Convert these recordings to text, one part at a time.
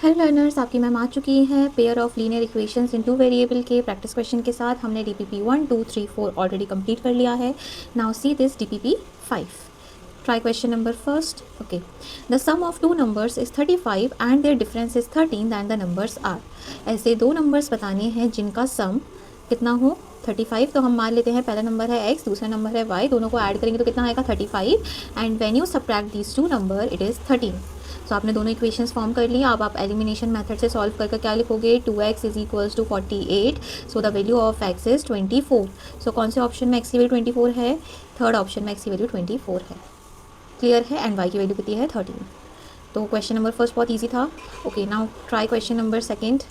Hello learners, आपकी ma'am आ चुकी हैं pair of linear equations in two variable के प्रैक्टिस क्वेश्चन के साथ। हमने DPP 1, 2, 3, 4 ऑलरेडी कंप्लीट कर लिया है। Now see this DPP 5. Try question number first. Okay. The sum of two numbers is 35 and their difference is 13 then the numbers are. ऐसे दो numbers बताने हैं जिनका सम कितना हो 35। तो हम मान लेते हैं पहला नंबर है x, दूसरा नंबर है y, दोनों को ऐड करेंगे तो कितना आएगा 35 and when you subtract these two number it is 13। सो आपने दोनों इक्वेशंस फॉर्म कर लिया। अब आप एलिमिनेशन मेथड से सॉल्व करके क्या लिखोगे 2x is equals to 48। So the value of x is 24। सो कौन से ऑप्शन में x की वैल्यू 24 है? थर्ड ऑप्शन में x की वैल्यू 24 है। क्लियर है? एंड y की वैल्यू कितनी है 13। तो क्वेश्चन नंबर फर्स्ट बहुत ईजी था। Okay, now try question number second.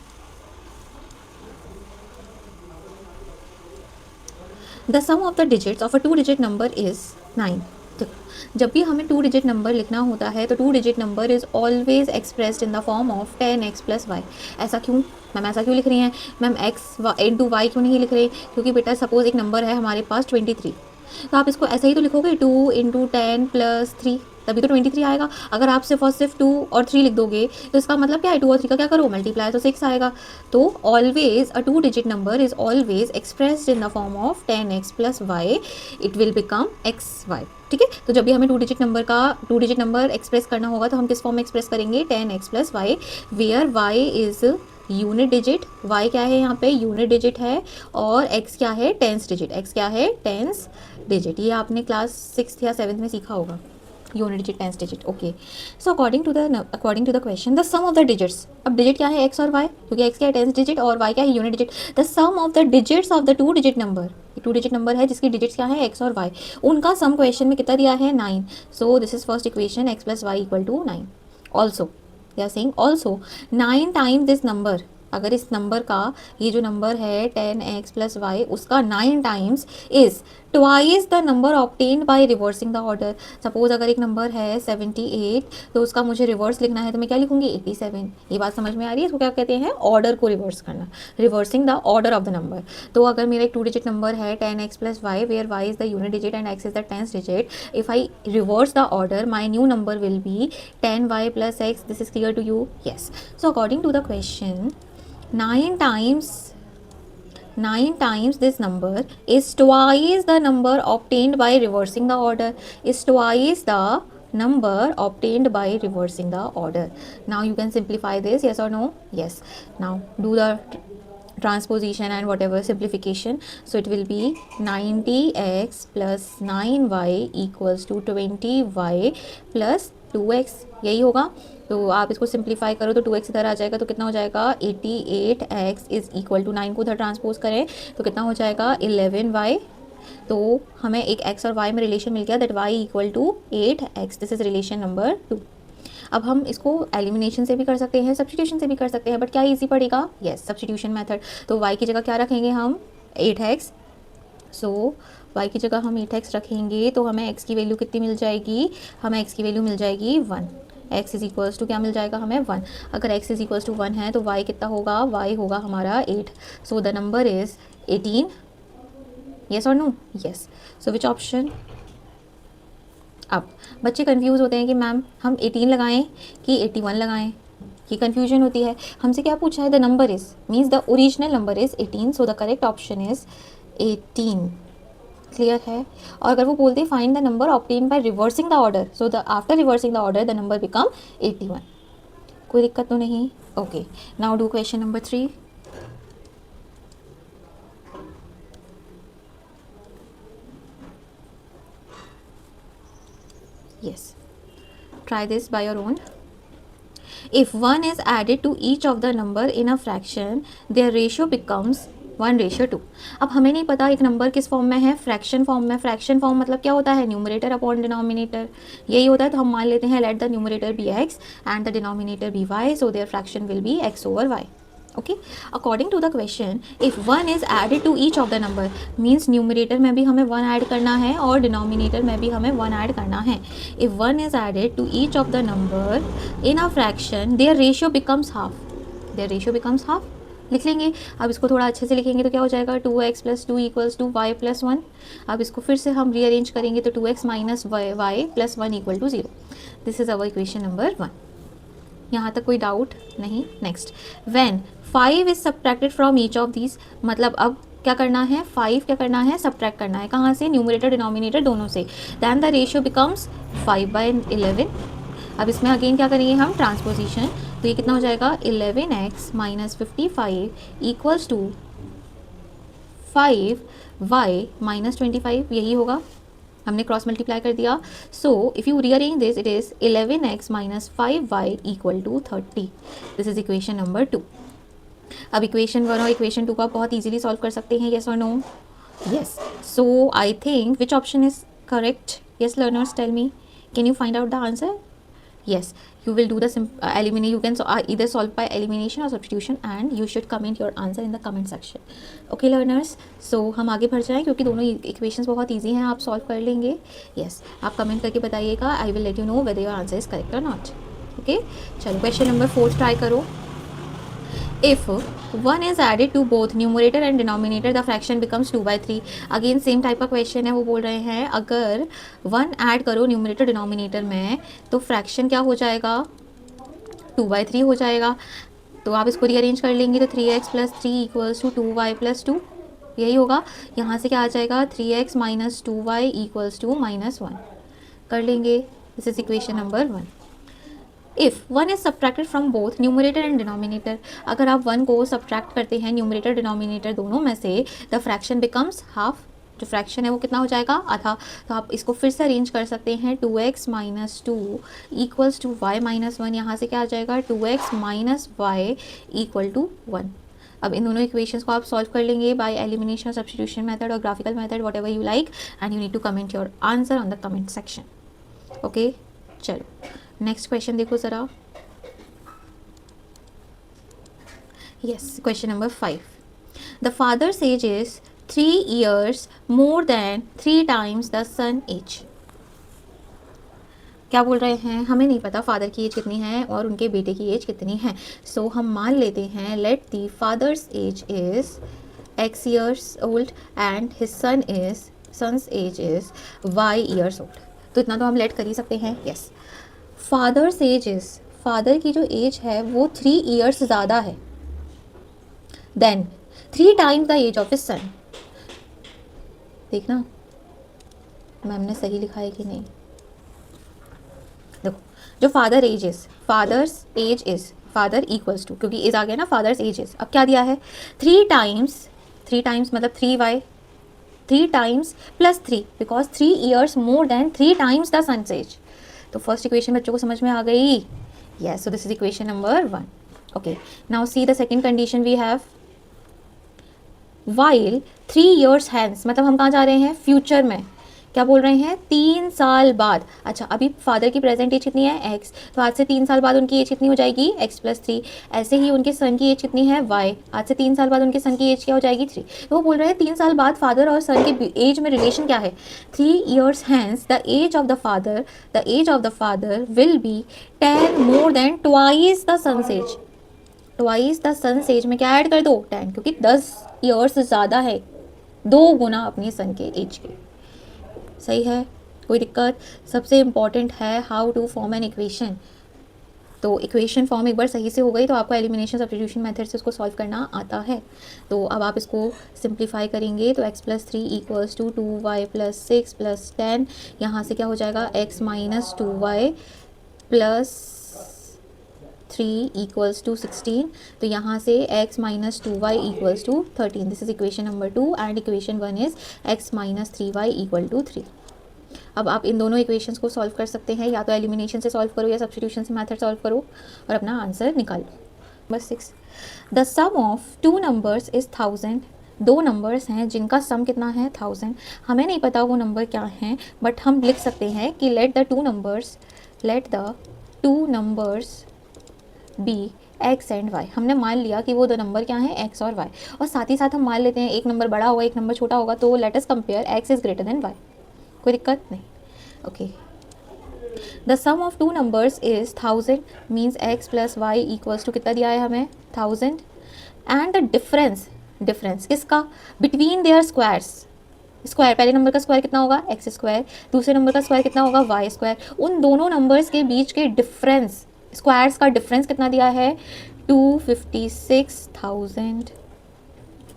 The sum of the digits of a 2 digit number is 9। जब भी हमें 2 डिजिट नंबर लिखना होता है तो 2 digit number is always expressed in the form of 10x plus y. ऐसा क्यों मैम? ऐसा क्यों लिख रही हैं मैम? x इंटू वाई क्यों नहीं लिख रही? क्योंकि बेटा सपोज एक नंबर है हमारे पास 23, तो आप इसको ऐसा ही तो लिखोगे 2 इंटू 10 प्लस 3, तभी तो 23 आएगा। अगर आप सिर्फ 2 और 3 लिख दोगे तो इसका मतलब क्या है? 2 और 3 का क्या करो मल्टीप्लाई, तो 6 आएगा। तो always a 2 digit number is always expressed in the form of 10x plus y, it will become xy। ठीक है, तो जब भी हमें 2 डिजिट नंबर एक्सप्रेस करना होगा तो हम किस फॉर्म में एक्सप्रेस करेंगे? 10x plus y, where y is unit digit. y क्या है यहाँ पे? यूनिट डिजिट है। और x क्या है? Tens digit. x क्या है? Tens digit. ये आपने क्लास 6th या 7th में सीखा होगा, unit digit, tens digit. Okay, so according to the question the sum of the digits. अब डिजिट क्या है? x और y, क्योंकि x क्या है? टेंस डिजिट और y क्या है? Unit digit. The sum of the digits of the 2 digit number, 2 digit number है जिसकी डिजिट्स क्या है? x और y, उनका सम क्वेश्चन में कितना दिया है? 9। So this is first equation, x plus y equal to 9। Also they are saying also 9 times this number. अगर इस नंबर का, ये जो नंबर है 10x प्लस वाई, उसका 9 times is twice the number obtained by reversing the order. Suppose अगर एक number है 78 तो उसका मुझे रिवर्स लिखना है तो मैं क्या लिखूंगी? 87। ये बात समझ में आ रही है? इसको क्या कहते हैं? ऑर्डर को रिवर्स करना, reversing the order of the number. तो अगर मेरा एक 2 डिजिट नंबर है 10x plus y, where y is the unit digit and x is the tens digit, if I reverse the order my new number will be 10y plus x। This is clear to you? Yes. So according to the question 9 times this number is twice the number obtained by reversing the order, is twice the number obtained by reversing the order. Now you can simplify this, yes or no? Yes. Now do the transposition and whatever simplification. So it will be 90x plus 9y equals to 20y plus 2x, यही होगा। तो आप इसको simplify करो तो 2x इधर आ जाएगा तो कितना हो जाएगा? 88x इज इक्वल टू 9 को उधर ट्रांसपोज करें तो कितना हो जाएगा? 11y। तो हमें एक x और y में रिलेशन मिल गया, that y equal to 8x। This is relation number 2। अब हम इसको एलिमिनेशन से भी कर सकते हैं, सब्स्टिट्यूशन से भी कर सकते हैं, बट क्या ईजी पड़ेगा? Yes, substitution method. तो y की जगह क्या रखेंगे हम? 8x। सो y की जगह हम 8x रखेंगे तो हमें x की वैल्यू कितनी मिल जाएगी? हमें x की वैल्यू मिल जाएगी 1। x इज इक्वल्स टू क्या मिल जाएगा हमें? 1। अगर x इज इक्वल्स टू 1 है तो y कितना होगा? y होगा हमारा 8। So the number is 18। Yes और no? Yes. So which option? अब बच्चे कंफ्यूज होते हैं कि मैम हम 18 लगाएं कि 81 लगाएं, ये कन्फ्यूजन होती है। हमसे क्या पूछा है? The number is, means the original number is 18। So the correct option is 18। Clear है? और अगर वो बोलते हैं find the number obtain bye reversing the order, so the after reversing the order the number become 81। कोई दिक्कत तो नहीं? Okay, now do question number 3। yes, try this by your own. If 1 is added to each of the number in a fraction, their ratio becomes 1:2। अब हमें नहीं पता एक number किस फॉर्म में है, फ्रैक्शन फॉर्म में। फ्रैक्शन फॉर्म मतलब क्या होता है? न्यूमरेटर अपॉन डिनोमिनेटर, यही होता है। तो हम मान लेते हैं let the numerator be x and the denominator be y, so their fraction will be x over y। Okay, according to the question if 1 is added to each of the number, means numerator में भी हमें 1 add करना है और denominator में भी हमें 1 add करना है। If 1 is added to each of the number in a fraction their ratio becomes half. Their ratio becomes half लिख लेंगे। अब इसको थोड़ा अच्छे से लिखेंगे तो क्या हो जाएगा? 2x plus 2 equals to y plus 1। अब इसको फिर से हम रीअरेंज करेंगे तो 2x minus y plus 1 equal to 0। This is our equation number 1। यहाँ तक कोई डाउट नहीं। Next, when 5 is subtracted from each of these, मतलब अब क्या करना है, 5 क्या करना है, सब्ट्रैक्ट करना है, कहाँ से, न्यूमरेटर डिनोमिनेटर दोनों से, दैन द रेशियो बिकम्स 5/11। अब इसमें अगेन क्या करेंगे हम, ट्रांसपोजिशन, तो ये कितना हो जाएगा, 11x minus 55 equals to 5y minus 25, यही होगा, हमने क्रॉस मल्टीप्लाई कर दिया। So if you rearrange this, it is 11x minus 5y equal to 30। This is equation number 2। अब इक्वेशन 1 और इक्वेशन 2 को आप बहुत इजीली सॉल्व कर सकते हैं, येस और no, yes. So I think which option is correct, yes learners, tell me, can you find out the answer? Yes, you will do the eliminate. You can either solve by elimination or substitution, and you should comment your answer in the comment section. Okay learners, so हम आगे बढ़ जाएं क्योंकि दोनों equations बहुत easy हैं, आप solve कर लेंगे। Yes, आप कमेंट करके बताइएगा, I will let you know whether your answer is correct or not. Okay, चलो क्वेश्चन नंबर 4 ट्राई करो। If 1 is added to both numerator and denominator, the fraction becomes 2/3. Again same type का question है, वो बोल रहे हैं अगर 1 add करो न्यूमरेटर डिनोमिनेटर में तो फ्रैक्शन क्या हो जाएगा, 2/3 हो जाएगा। तो आप इसको रीअरेंज कर लेंगे तो 3x plus 3 equals to 2y plus 2, यही होगा। यहाँ से क्या आ जाएगा, 3x minus 2y equals to -1, कर लेंगे। This is equation number 1। If 1 is subtracted from both numerator and denominator, अगर आप 1 को सब्ट्रैक्ट करते हैं न्यूमरेटर डिनोमिनेटर दोनों में से, द फ्रैक्शन बिकम्स हाफ, जो फ्रैक्शन है वो कितना हो जाएगा, आधा। तो आप इसको फिर से अरेंज कर सकते हैं, 2x minus 2 equals to y minus 1, यहाँ से क्या आ जाएगा, 2x minus y equal to 1। अब इन दोनों इक्वेशंस को आप सॉल्व कर लेंगे बाय एलिमिनेशन, सब्स्टिट्यूशन मेथड और graphical method, whatever you like, and you need to comment your answer on the comment section. Okay, चलो नेक्स्ट क्वेश्चन देखो ज़रा। Yes, question number 5। The father's age is 3 years more than 3 times the son age। क्या बोल रहे हैं, हमें नहीं पता फादर की एज कितनी है और उनके बेटे की एज कितनी है। सो हम मान लेते हैं, let the father's age is x years old and his son's age is y years old। तो इतना तो हम लेट कर ही सकते हैं। Yes, father's age is, father की जो एज है वो 3 years ज़्यादा है than 3 times the age of his son. देखना मैम ने सही लिखा है कि नहीं। देखो, जो father age is, father's age is, father equals to, क्योंकि एज आ गया ना, फादर्स एज इज, अब क्या दिया है, 3 टाइम्स मतलब 3y, 3 times plus 3, because 3 years more than 3 times the son's age. तो फर्स्ट इक्वेशन बच्चों को समझ में आ गई। Yes, so this is equation number 1। Okay, now see the second condition we have, while 3 years hence, मतलब हम कहाँ जा रहे हैं, फ्यूचर में। क्या बोल रहे हैं, 3 साल बाद। अच्छा, अभी फादर की प्रेजेंट एज कितनी है, x, तो आज से 3 साल बाद उनकी एज कितनी हो जाएगी, x प्लस 3। ऐसे ही उनके सन की एज कितनी है, y, आज से 3 साल बाद उनके सन की एज क्या हो जाएगी, 3। तो वो बोल रहे हैं 3 साल बाद फादर और सन के एज में रिलेशन क्या है, 3 years hence the age of the father will be 10 more than twice the son's age. Twice the son's age में क्या ऐड कर दो, 10, क्योंकि 10 years ज़्यादा है, 2 गुना अपने सन के एज के। सही है, कोई दिक्कत? सबसे इम्पॉर्टेंट है how to form an equation. तो इक्वेशन फॉर्म एक बार सही से हो गई तो आपको एलिमिनेशन सब्स्टिट्यूशन मेथड से उसको सॉल्व करना आता है। तो अब आप इसको सिंप्लीफाई करेंगे तो x plus 3 equals to 2y plus 6 plus 10, यहाँ से क्या हो जाएगा, x minus 2y plus 3 equals to 16, तो यहाँ से x minus 2y equals to 13। This is equation number 2 and equation 1 is x minus 3y equal to 3। अब आप इन दोनों इक्वेशंस को सॉल्व कर सकते हैं, या तो एलिमिनेशन से सॉल्व करो या सब्स्टिट्यूशन से मेथड सॉल्व करो और अपना आंसर निकालो। Number 6, the sum of 2 numbers is 1000। 2 numbers हैं जिनका सम कितना है, 1000। हमें नहीं पता वो नंबर क्या हैं, बट हम लिख सकते हैं कि let the two numbers be x and y। हमने मान लिया कि वो 2 नंबर क्या हैं, x और y, और साथ ही साथ हम मान लेते हैं एक नंबर बड़ा होगा एक नंबर छोटा होगा, तो let us compare x is greater than y। कोई दिक्कत नहीं। Okay, the sum of 2 numbers is 1000 means x plus y equals to कितना दिया है हमें, 1000, एंड द डिफरेंस किसका, बिटवीन देयर स्क्वायर्स। स्क्वायर, पहले नंबर का स्क्वायर कितना होगा, x स्क्वायर, दूसरे नंबर का स्क्वायर कितना होगा, y स्क्वायर। उन दोनों नंबर्स के बीच के डिफरेंस स्क्वायर्स का डिफरेंस कितना दिया है 256,000।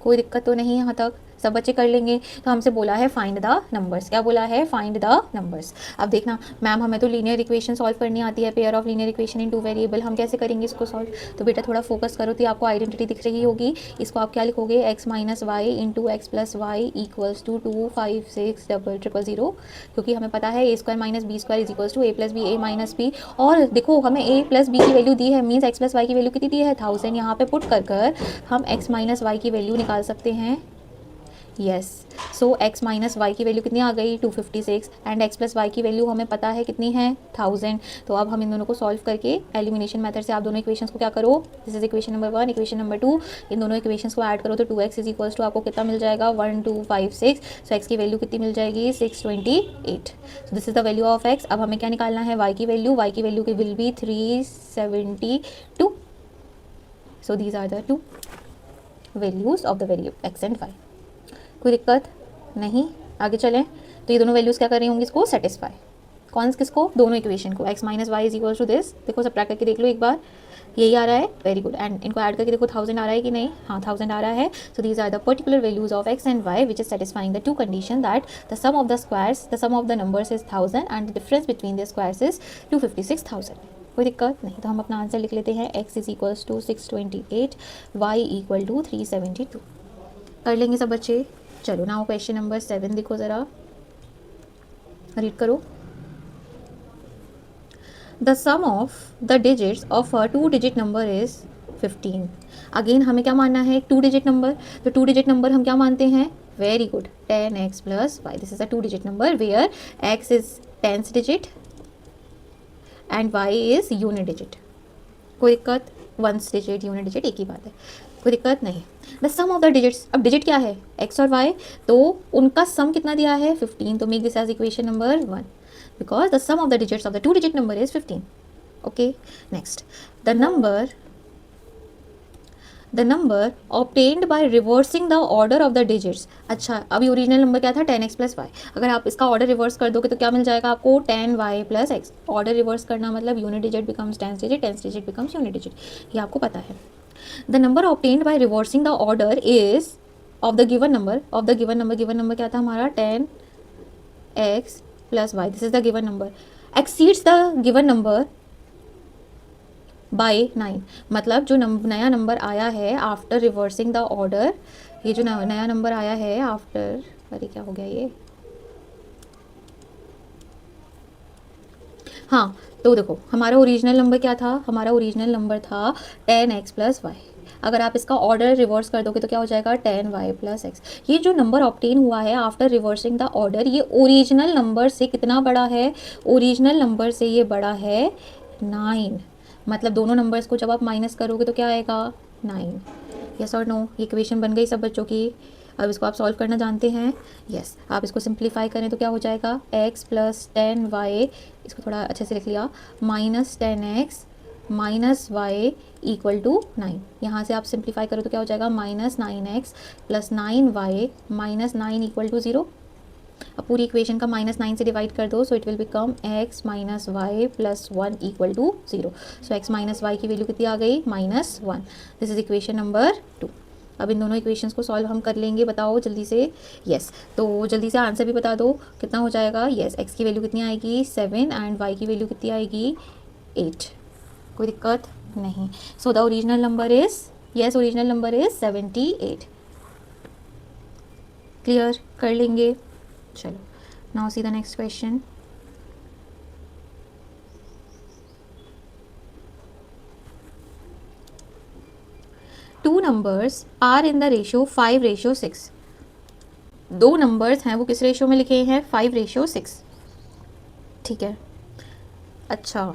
कोई दिक्कत तो नहीं यहाँ तक, सब बच्चे कर लेंगे। तो हमसे बोला है फाइंड द नंबर्स, क्या बोला है फाइंड द नंबर्स। अब देखना मैम हमें तो लीनियर इक्वेशन सॉल्व करनी आती है, pair of linear equation in two variable, हम कैसे करेंगे इसको सॉल्व। तो बेटा थोड़ा फोकस करो, तो आपको आइडेंटिटी दिख रही होगी, इसको आप क्या लिखोगे x minus y into x plus y equals to 2560000, क्योंकि हमें पता है a square minus b square is equals to a plus b a minus b. और देखो हमें ए प्लस बी की वैल्यू दी है, मीन्स एक्स प्लस वाई की वैल्यू कितनी दी है 1000। यहाँ पे पुट कर हम x माइनस वाई की वैल्यू निकाल सकते हैं। यस, सो x माइनस वाई की वैल्यू कितनी आ गई 256 एंड x प्लस वाई की वैल्यू हमें पता है कितनी है 1000। तो अब हम इन दोनों को सॉल्व करके एलिमिनेशन मेथड से आप दोनों इक्वेशंस को क्या करो, this is equation number 1, equation number 2, इन दोनों इक्वेशंस को ऐड करो तो 2x इज इक्वल्स टू आपको कितना मिल जाएगा 1256। सो x की वैल्यू कितनी मिल जाएगी 628। So this is the value of x। अब हमें क्या निकालना है y की वैल्यू, y की वैल्यू की will be 372। So these are the two values of the variable x and y। कोई दिक्कत नहीं, आगे चलें। तो ये दोनों वैल्यूज़ क्या कर रही होंगी इसको सेटिस्फाई, कौन किसको, दोनों इक्वेशन को। x minus y is equal to this, देखो सब करके देख लो एक बार, यही आ रहा है, वेरी गुड। एंड इनको ऐड करके देखो 1000 आ रहा है कि नहीं, हाँ 1000 आ रहा है। So these are the particular values of x and y which is satisfying the two condition that the sum of the squares, the sum of the numbers is 1000 and the difference between the squares is 256,000। कोई दिक्कत नहीं, तो हम अपना answer लिख लेते हैं, x is equals to 628, y equal to 372। कर लेंगे सब बच्चे। चलो नाउ क्वेश्चन नंबर 7 देखो ज़रा, रीड करो। The sum of the digits of a 2 digit number is 15। Again हमें क्या मानना है, 2 डिजिट नंबर। तो 2 डिजिट नंबर हम क्या मानते हैं, very good, 10x plus y. This is a 2 digit number where x is 10th digit and y is unit digit. कोई दिक्कत, 1st डिजिट यूनिट डिजिट एक ही बात है, कोई दिक्कत नहीं। The sum of the digits, अब डिजिट क्या है x और y, तो उनका सम कितना दिया है 15। तो make this as equation number 1 because the sum of the digits of the 2 digit number is 15। Okay next, the number obtained by reversing the order of the digits. अच्छा, अभी ओरिजिनल नंबर क्या था 10x प्लस वाई, अगर आप इसका order reverse कर दोगे तो क्या मिल जाएगा आपको 10y plus x. Order reverse करना मतलब unit digit becomes 10th digit becomes unit digit, ये आपको पता है। The number obtained by reversing the order is of the given number, given number क्या था हमारा 10x plus y, this is the given number, exceeds the given number by 9। मतलब जो नया नंबर आया है आफ्टर रिवर्सिंग द ऑर्डर, ये जो नया नंबर आया है आफ्टर, अरे क्या हो गया ये, हाँ तो देखो हमारा ओरिजिनल नंबर क्या था, हमारा ओरिजिनल नंबर था 10x प्लस वाई। अगर आप इसका ऑर्डर रिवर्स कर दोगे तो क्या हो जाएगा 10y प्लस एक्स। ये जो नंबर ऑब्टेन हुआ है आफ्टर रिवर्सिंग द ऑर्डर, ये ओरिजिनल नंबर से कितना बड़ा है, ओरिजिनल नंबर से ये बड़ा है 9। मतलब दोनों नंबर्स को जब आप माइनस करोगे तो क्या आएगा 9। यस और नो, ये इक्वेशन बन गई सब बच्चों की। अब इसको आप सॉल्व करना जानते हैं, यस। आप इसको सिंप्लीफाई करें तो क्या हो जाएगा x प्लस 10y, इसको थोड़ा अच्छे से लिख लिया, minus 10x minus y equal to 9। यहाँ से आप सिंप्लीफाई करो तो क्या हो जाएगा minus 9x plus 9y minus 9 equal to 0। अब पूरी इक्वेशन का -9 से डिवाइड कर दो, so it will become x minus y plus 1 equal to 0। So x minus y की वैल्यू कितनी आ गई -1। This is equation number 2। अब इन दोनों इक्वेशंस को सॉल्व हम कर लेंगे, बताओ जल्दी से। यस, तो जल्दी से आंसर भी बता दो कितना हो जाएगा। यस, x की वैल्यू कितनी आएगी 7 एंड y की वैल्यू कितनी आएगी 8। कोई दिक्कत नहीं। So the original number is, yes original number is 78। Clear, कर लेंगे। चलो now see the next question. Two numbers are in the ratio 5:6। दो नंबर्स हैं वो किस रेशियो में लिखे हैं 5:6। ठीक है, अच्छा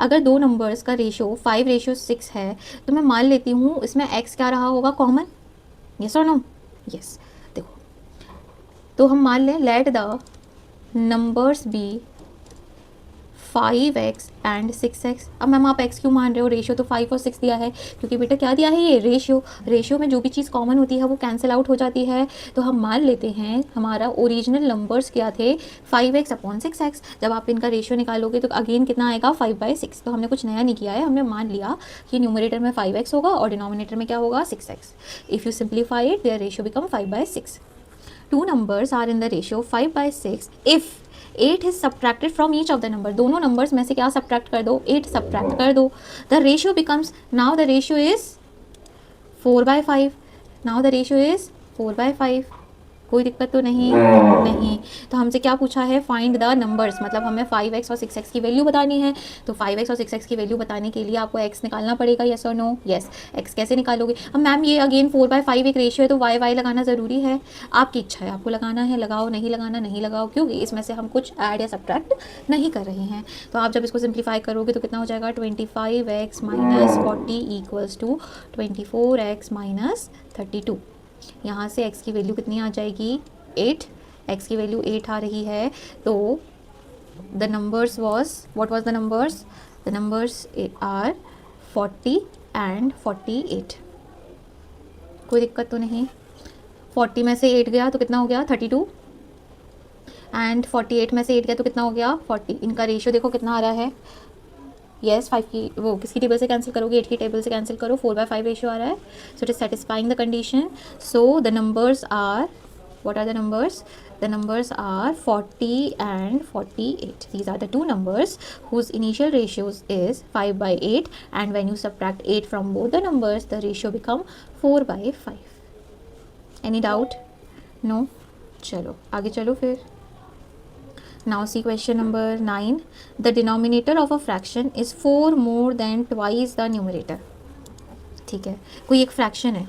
अगर दो नंबर्स का रेशियो 5:6 है तो मैं मान लेती हूँ इसमें x क्या रहा होगा कॉमन, यस और नो। यस, देखो तो हम मान लें let the numbers be 5x and 6x। अब मैम आप x क्यों मान रहे हो, रेशियो तो 5 और 6 दिया है, क्योंकि बेटा क्या दिया है ये रेशियो में जो भी चीज़ कॉमन होती है वो कैंसिल आउट हो जाती है। तो हम मान लेते हैं हमारा ओरिजिनल नंबर्स क्या थे 5x अपॉन 6x। जब आप इनका रेशियो निकालोगे तो अगेन कितना आएगा 5/6। तो हमने कुछ नया नहीं किया है, हमने मान लिया कि न्यूमरेटर में 5x होगा और डिनोमिनेटर में क्या होगा 6x। If you simplify it their ratio become 5/6। Two numbers are in the ratio 5/6 if 8 is subtracted from each of the number. दोनों नंबर्स में से क्या सब्ट्रैक्ट कर दो, 8 सब्ट्रैक्ट कर दो। The ratio becomes, now the ratio is 4/5। Now the ratio is 4/5। कोई दिक्कत तो नहीं। तो हमसे क्या पूछा है, फाइंड द नंबर्स, मतलब हमें 5x और 6x की वैल्यू बतानी है। तो 5x और 6x की वैल्यू बताने के लिए आपको x निकालना पड़ेगा, यस और नो। यस, x कैसे निकालोगे। अब मैम ये अगेन 4/5 एक रेशियो है तो y लगाना ज़रूरी है। आपकी इच्छा है, आपको लगाना है लगाओ, नहीं लगाना नहीं लगाओ, क्योंकि इसमें से हम कुछ ऐड या सब्ट्रैक्ट नहीं कर रहे हैं। तो आप जब इसको सिंप्लीफाई करोगे तो कितना हो जाएगा 25x - 40 इक्वल्स टू 24x - 32। यहाँ से x की वैल्यू कितनी आ जाएगी 8। x की वैल्यू 8 आ रही है। तो the numbers what was the numbers are 40 and 48। कोई दिक्कत तो नहीं। 40 में से 8 गया तो कितना हो गया 32 एंड 48 में से 8 गया तो कितना हो गया 40। इनका रेशियो देखो कितना आ रहा है। यस 5 की वो किसकी टेबल से कैंसिल करोगे, 8 की टेबल से कैंसिल करो, 4/5 रेशियो आ रहा है। So it is satisfying the condition. So the numbers are, what are the numbers? The numbers are 40 and 48. These are the two numbers whose initial ratios is 5/8, and when you subtract 8 from both the numbers the ratio become 4/5. Any doubt? No? चलो आगे चलो फिर। Now see question number 9. The denominator of a fraction is 4 more than twice the numerator. ठीक है, कोई एक fraction है,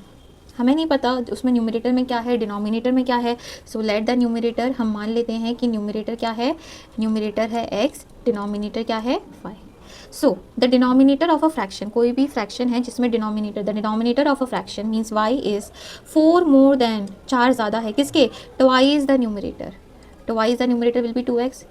हमें नहीं पता उसमें न्यूमरेटर में क्या है डिनोमिनेटर में क्या है। सो लेट द न्यूमरेटर, हम मान लेते हैं कि न्यूमरेटर क्या है, न्यूमरेटर है x, डिनोमिनेटर क्या है y। So the denominator of a fraction, कोई भी फ्रैक्शन है जिसमें denominator, the denominator of a fraction means y is 4 more than, 4 ज़्यादा है किसके, twice the numerator. Twice the numerator will be 2x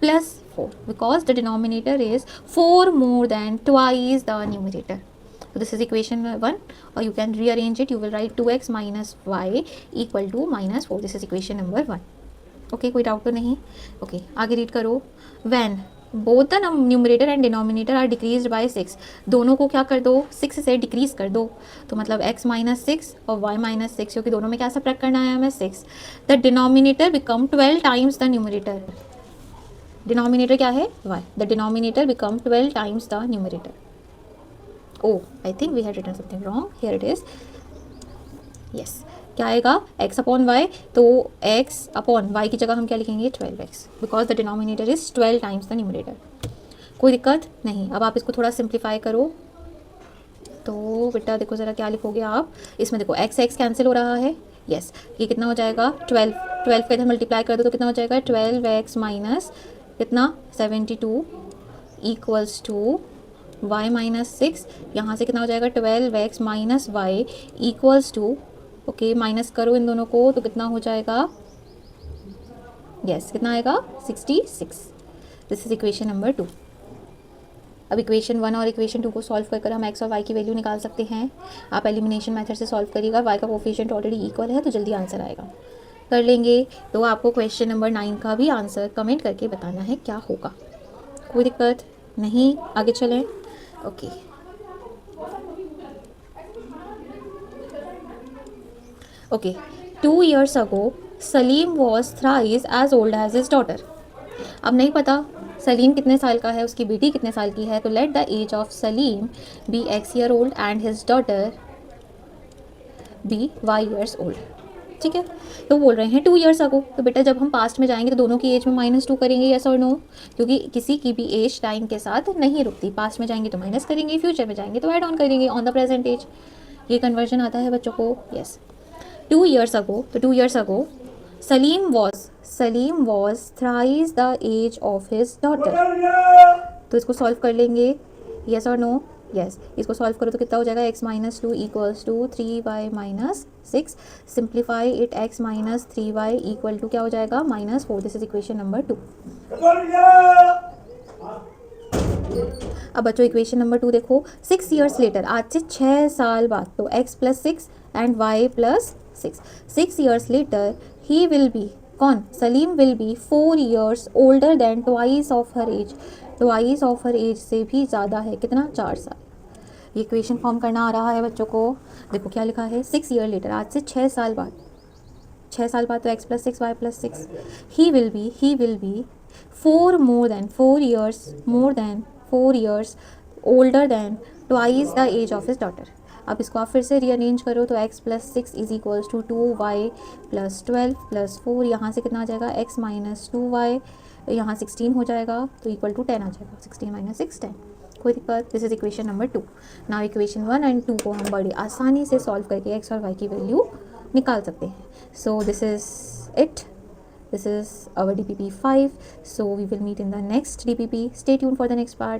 plus 4 because the denominator is 4 more than twice the numerator. So this is equation 1, or you can rearrange it. You will write 2x minus y equal to -4. This is equation number 1. Okay, कोई doubt तो नहीं। Okay, आगे read करो। When both the numerator and denominator are decreased by 6, दोनों को क्या कर दो 6 से डिक्रीज कर दो। तो मतलब x - 6 और y - 6, क्योंकि दोनों में क्या सब्ट्रैक्ट करना है हमें 6। The denominator become 12 times the numerator. Denominator क्या है y, the denominator become 12 times the numerator. Oh, I think we had written something wrong. Here it is. Yes. क्या आएगा x अपॉन y, तो x अपॉन y की जगह हम क्या लिखेंगे 12x, because the denominator is 12 times the numerator. कोई दिक्कत नहीं। अब आप इसको थोड़ा सिंप्लीफाई करो तो बेटा देखो ज़रा क्या लिखोगे आप, इसमें देखो x कैंसिल हो रहा है। यस, ये कितना हो जाएगा 12 का इधर मल्टीप्लाई कर दो तो कितना हो जाएगा 12x माइनस कितना 72 इक्वल्स टू y - 6। यहाँ से कितना हो जाएगा 12x - y equals to, okay minus करो इन दोनों को तो कितना हो जाएगा, यस कितना आएगा 66। This is equation number 2। अब इक्वेशन 1 और इक्वेशन 2 को सॉल्व कर हम x और y की वैल्यू निकाल सकते हैं। आप एलिमिनेशन मेथड से सॉल्व करिएगा, y का कोफिशिएंट ऑलरेडी इक्वल है तो जल्दी आंसर आएगा। कर लेंगे तो आपको क्वेश्चन नंबर 9 का भी आंसर कमेंट करके बताना है क्या होगा। कोई दिक्कत नहीं, आगे चलें। Okay okay 2 years ago Salim was thrice as old as his daughter. अब नहीं पता सलीम कितने साल का है, उसकी बेटी कितने साल की है। तो let the age of Salim be x year old and his daughter be y years old. ठीक है, तो बोल रहे हैं 2 years ago, तो बेटा जब हम पास्ट में जाएंगे तो दोनों की एज में -2 करेंगे, यस और नो, क्योंकि किसी की भी एज टाइम के साथ नहीं रुकती। पास्ट में जाएंगे तो माइनस करेंगे, फ्यूचर में जाएंगे तो ऐड ऑन करेंगे ऑन द प्रेजेंट एज। ये कन्वर्जन आता है बच्चों को। यस 2 years ago, तो 2 years ago Salim was thrice the age of his daughter. तो इसको सॉल्व कर लेंगे, यस और नो। यस, इसको सॉल्व करो तो कितना हो जाएगा x - 2 equals to 3y - 6। Simplify it, x - 3y equal to क्या हो जाएगा -4। This is equation number 2। अब बच्चों इक्वेशन नंबर 2 देखो, 6 ईयर्स लेटर, आज से 6 साल बाद, तो x plus 6 and y plus 6, 6 years later he will be, कौन, Salim will be 4 years older than twice of her age, twice of her age से भी ज़्यादा है, कितना, 4 साल। ये इक्वेशन फॉर्म करना आ रहा है बच्चों को। देखो क्या लिखा है, 6 ईयर लेटर, आज से 6 साल बाद, 6 साल बाद तो x plus 6 y plus 6, he will be 4 years more than 4 years older than twice the age of his daughter. अब इसको आप फिर से रीअरेंज करो तो x plus 6 is equals to 2y plus 12 plus 4, यहाँ से कितना आ जाएगा, x माइनस 2y, यहाँ 16 हो जाएगा तो इक्वल टू 10 आ जाएगा, 16 माइनस 6 10। कोई दिक्कत, this is equation number 2। Now equation 1 and 2 को हम बड़ी आसानी से सॉल्व करके x और y की वैल्यू निकाल सकते हैं। सो this is it, this is our DPP 5. So we will meet in the next DPP. Stay tuned for the next part.